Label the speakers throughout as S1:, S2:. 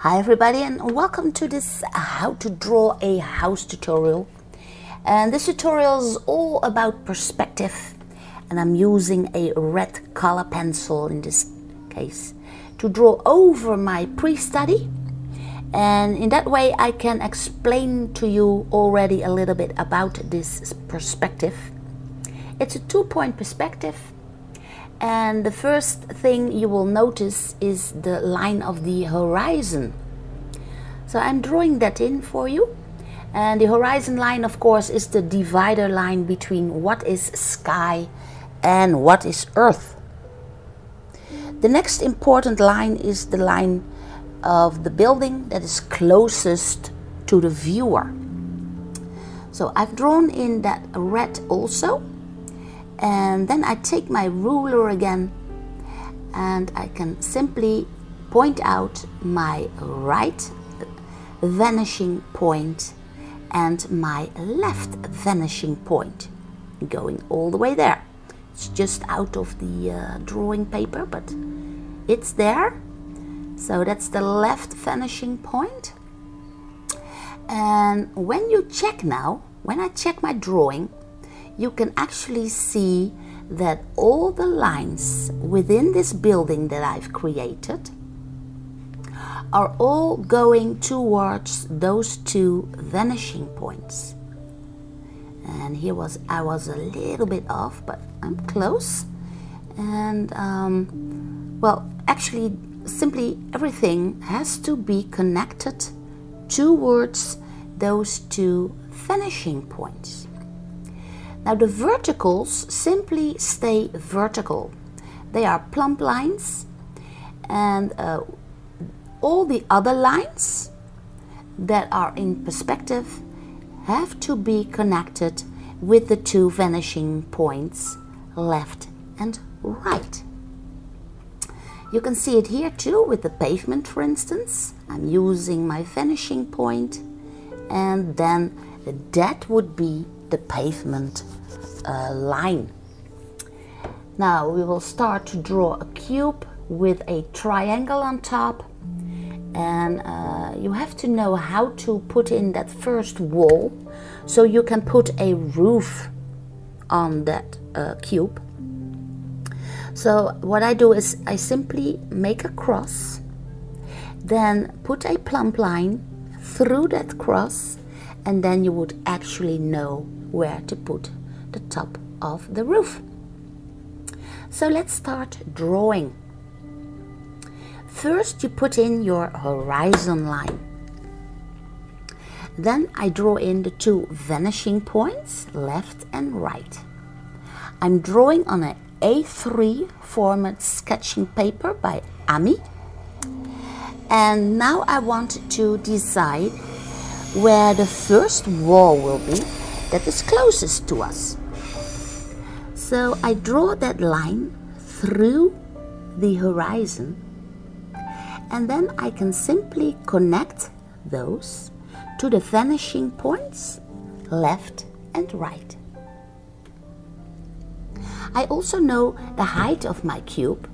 S1: Hi everybody, and welcome to this how to draw a house tutorial. And this tutorial is all about perspective, and I'm using a red color pencil in this case to draw over my pre-study, and in that way I can explain to you already a little bit about this perspective. It's a two-point perspective. And the first thing you will notice is the line of the horizon. So I'm drawing that in for you. And the horizon line, of course, is the divider line between what is sky and what is earth. The next important line is the line of the building that is closest to the viewer. So I've drawn in that red also. And then I take my ruler again and I can simply point out my right vanishing point and my left vanishing point, going all the way there. It's just out of the drawing paper, but it's there. So that's the left vanishing point. And when you check now, when I check my drawing, you can actually see that all the lines within this building that I've created are all going towards those two vanishing points. And here I was a little bit off, but I'm close. And well, actually simply everything has to be connected towards those two vanishing points. Now the verticals simply stay vertical. They are plumb lines, and all the other lines that are in perspective have to be connected with the two vanishing points, left and right. You can see it here too with the pavement, for instance. I'm using my vanishing point, and then that would be the pavement line. Now we will start to draw a cube with a triangle on top, and you have to know how to put in that first wall so you can put a roof on that cube. So what I do is I simply make a cross, then put a plumb line through that cross, and then you would actually know where to put the top of the roof. So let's start drawing. First you put in your horizon line. Then I draw in the two vanishing points, left and right. I'm drawing on an A3 format sketching paper by Ami. And now I want to decide where the first wall will be that is closest to us. So I draw that line through the horizon, and then I can simply connect those to the vanishing points, left and right. I also know the height of my cube,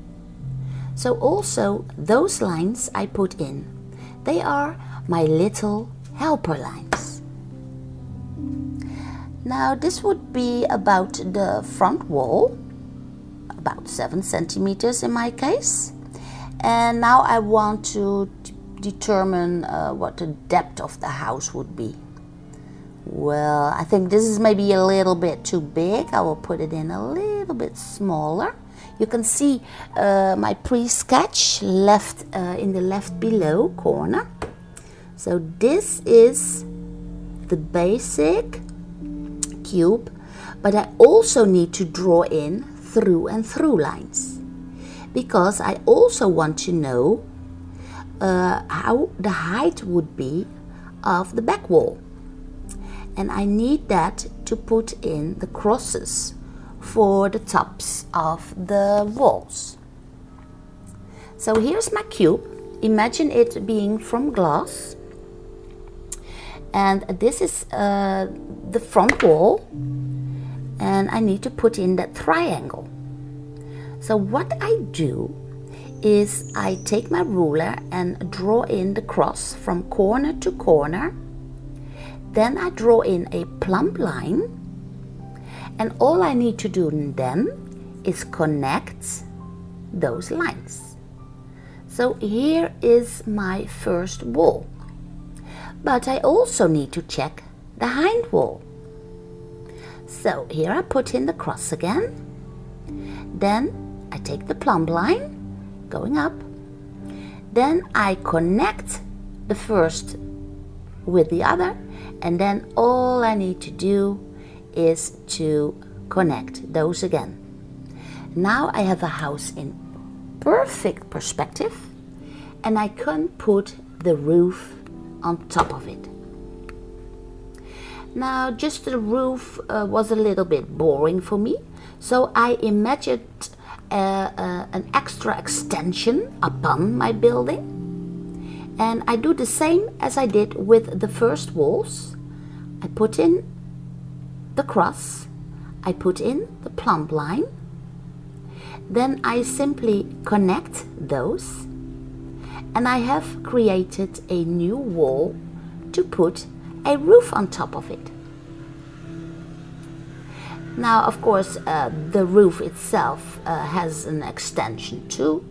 S1: so also those lines I put in, they are my little helper lines. Now this would be about the front wall, about 7 centimeters in my case. And now I want to determine what the depth of the house would be. Well, I think this is maybe a little bit too big. I will put it in a little bit smaller. You can see my pre-sketch left in the left below corner. So this is the basic cube, but I also need to draw in through and through lines, because I also want to know how the height would be of the back wall, and I need that to put in the crosses for the tops of the walls. So here's my cube. Imagine it being from glass, and this is the front wall, and I need to put in that triangle. So what I do is I take my ruler and draw in the cross from corner to corner. Then I draw in a plumb line, and all I need to do then is connect those lines. So here is my first wall, but I also need to check the hind wall. So here I put in the cross again, then I take the plumb line going up, then I connect the first with the other, and then all I need to do is to connect those again. Now I have a house in perfect perspective, and I can put the roof on top of it. Now just the roof was a little bit boring for me, so I imagined an extra extension upon my building, and I do the same as I did with the first walls. I put in the cross, I put in the plumb line, then I simply connect those, and I have created a new wall to put a roof on top of it. Now, of course, the roof itself has an extension too,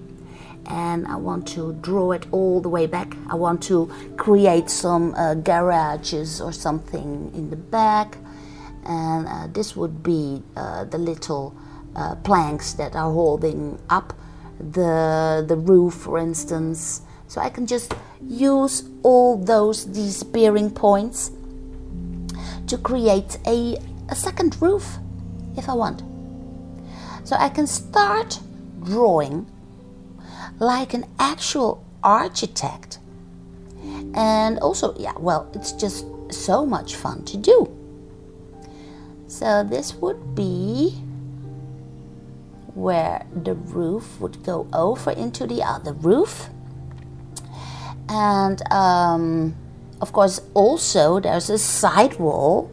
S1: and I want to draw it all the way back. I want to create some garages or something in the back, and this would be the little planks that are holding up the roof, for instance. So I can just use all those disappearing points to create a second roof if I want. So I can start drawing like an actual architect. And also, yeah, well, it's just so much fun to do. So this would be where the roof would go over into the other roof. And of course also there's a side wall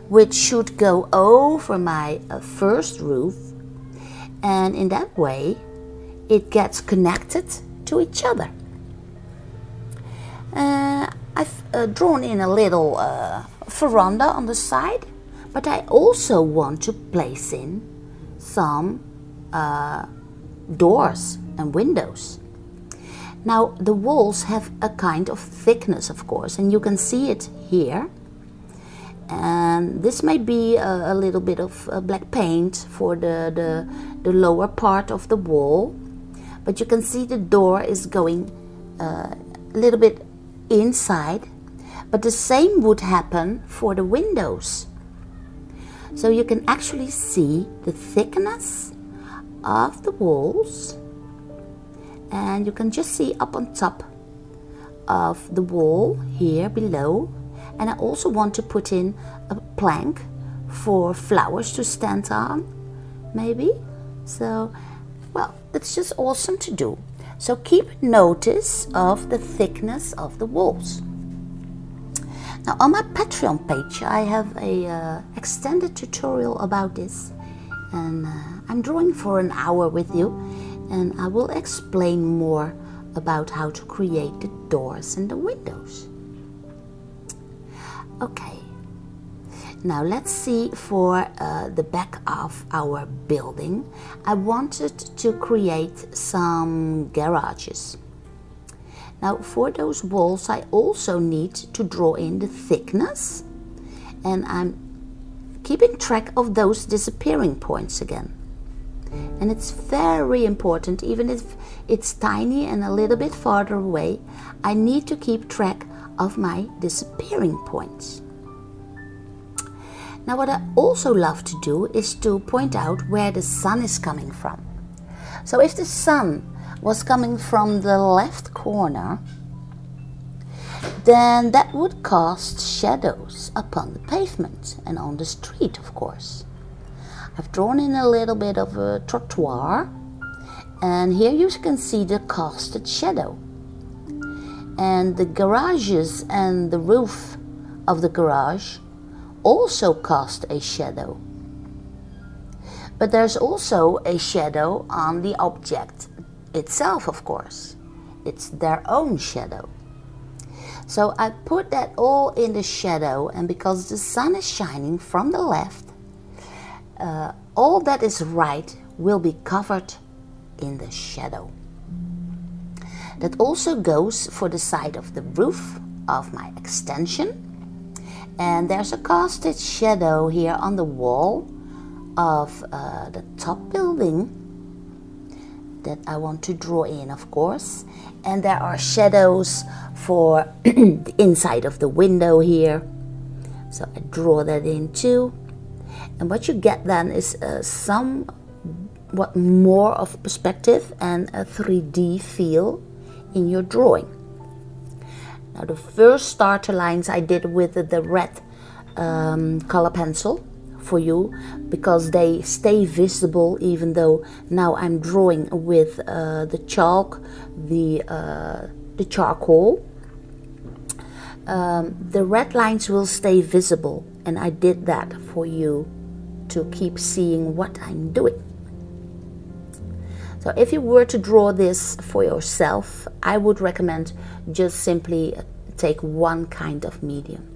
S1: which should go over my first roof, and in that way it gets connected to each other. I've drawn in a little veranda on the side, but I also want to place in some doors and windows. Now the walls have a kind of thickness, of course, and you can see it here. And this may be a little bit of black paint for the lower part of the wall, but you can see the door is going a little bit inside, but the same would happen for the windows. So you can actually see the thickness of the walls, and you can just see up on top of the wall here below. And I also want to put in a plank for flowers to stand on, maybe. So, well, it's just awesome to do. So keep notice of the thickness of the walls. Now on my Patreon page I have a extended tutorial about this, and I'm drawing for an hour with you, and I will explain more about how to create the doors and the windows. Okay, now let's see for the back of our building. I wanted to create some garages. Now for those walls I also need to draw in the thickness, and I'm keeping track of those disappearing points again. And it's very important, even if it's tiny and a little bit farther away, I need to keep track of my disappearing points. Now what I also love to do is to point out where the sun is coming from. So if the sun was coming from the left corner, then that would cast shadows upon the pavement and on the street, of course. I've drawn in a little bit of a trottoir, and here you can see the casted shadow. And the garages and the roof of the garage also cast a shadow. But there's also a shadow on the object itself, of course. It's their own shadow. So I put that all in the shadow, and because the sun is shining from the left, all that is right will be covered in the shadow. That also goes for the side of the roof of my extension. And there's a casted shadow here on the wall of the top building that I want to draw in, of course. And there are shadows for the inside of the window here. So I draw that in too. And what you get then is somewhat more of perspective and a 3D feel in your drawing. Now the first starter lines I did with the red color pencil for you, because they stay visible even though now I'm drawing with the chalk, the charcoal. The red lines will stay visible, and I did that for you to keep seeing what I'm doing. So if you were to draw this for yourself, I would recommend just simply take one kind of medium.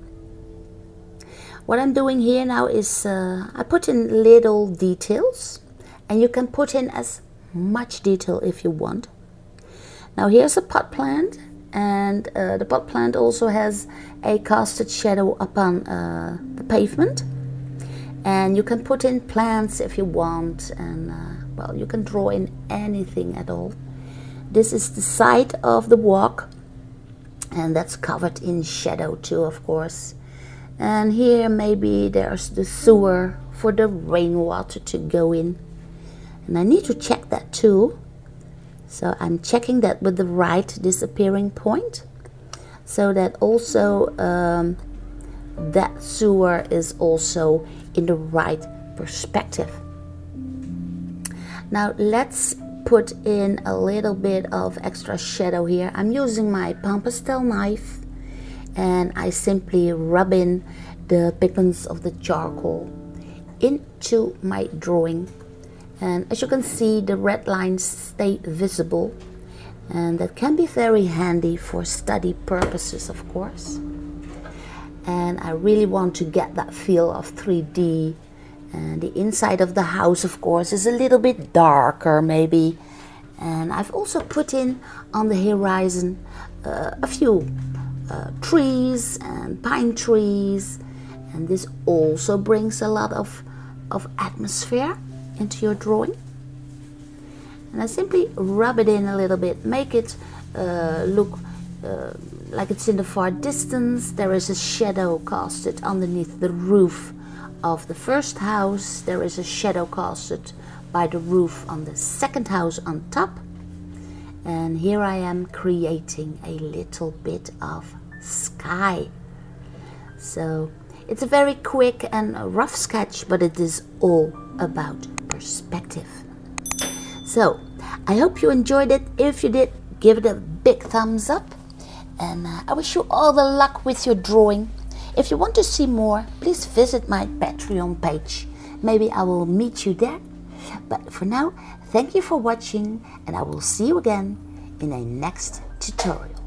S1: What I'm doing here now is I put in little details, and you can put in as much detail if you want. Now here's a pot plant, and the pot plant also has a casted shadow upon the pavement. And you can put in plants if you want, and well, you can draw in anything at all. This is the side of the walk, and that's covered in shadow too, of course. And here maybe there's the sewer for the rainwater to go in. And I need to check that too. So I'm checking that with the right disappearing point, so that also that sewer is also in the right perspective. Now let's put in a little bit of extra shadow here. I'm using my palm pastel knife, and I simply rub in the pigments of the charcoal into my drawing. And as you can see, the red lines stay visible, and that can be very handy for study purposes, of course. And I really want to get that feel of 3D. And the inside of the house, of course, is a little bit darker maybe. And I've also put in on the horizon a few trees and pine trees. And this also brings a lot of atmosphere into your drawing. And I simply rub it in a little bit, make it look like it's in the far distance. There is a shadow casted underneath the roof of the first house. There is a shadow casted by the roof on the second house on top. And here I am creating a little bit of sky. So it's a very quick and rough sketch, but it is all about perspective. So I hope you enjoyed it. If you did, give it a big thumbs up. And I wish you all the luck with your drawing. If you want to see more, please visit my Patreon page. Maybe I will meet you there. But for now, thank you for watching, and I will see you again in a next tutorial.